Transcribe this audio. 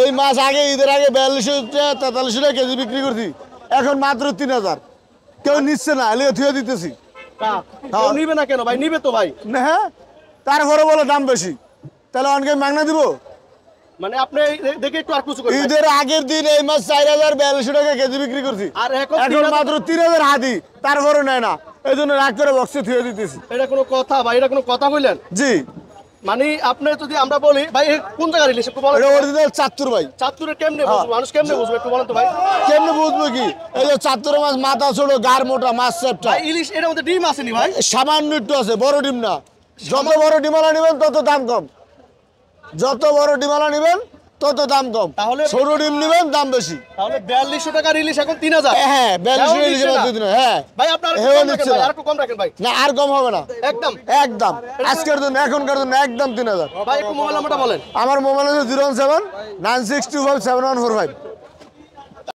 এই মাছ আগে ঈদের আগে 4200 4300 টাকা কেজি বিক্রি করছি, এখন মাত্র 3000। কেউ নিচ্ছে না, এলিয়ে থুয়ে দিতেছি। কেউ নিবে না কেন ভাই? নিবে তো ভাই। হ্যাঁ, তারপরে বলে দাম বেশি, তাহলে অনেকে মাগনা দিব। মানে আপনি দেখে একটু আর কিছু করেন। ঈদের আগের দিন এই মাছ 4042 টাকা কেজি বিক্রি করছি, আর এখন এখন মাত্র 3000 হাতি, তারপরে নেয় না, এই জন্য রাগ করে বক্সে থুয়ে দিতেছি। এটা কোনো কথা ভাই? এটা কোনো কথা কইলেন? জি, মানে আপনি যদি আমরা বলি ভাই কোন জায়গার ইলিশ একটু বলেন। এটা অরিজিনাল চাঁদপুর ভাই। চাঁদপুরের কেমনে বুঝবে মানুষ, কেমনে বুঝবে একটু বলেন তো ভাই। কেমনে বুঝবো কি, এই যে চাঁদপুরের মাছ মাথা ছোট, গার মোটা, মাছ সেপটা। ভাই ইলিশ এর মধ্যে ডিম আসেনি ভাই? সামান্য একটু আছে, বড় ডিম না। যত বড় ডিমালা নেবেন তত দাম কম, যত বড় ডিমালা নেবেন তত দাম কম। তাহলে ছোট ডিম নেবেন দাম বেশি। তাহলে 4200 টাকার ইলিশ এখন 3000। হ্যাঁ, 4200 ইলিশ দিচ্ছে না। দিন। হ্যাঁ ভাই আপনার হেও নিচ্ছে না। আর একটু কম রাখেন ভাই। না, আর কম হবে না, একদম একদম আজকের জন্য, এখনকার জন্য একদম 3000। ভাই একটু মোবাইল নাম্বারটা বলেন। আমার মোবাইল আছে 017 9625 7145।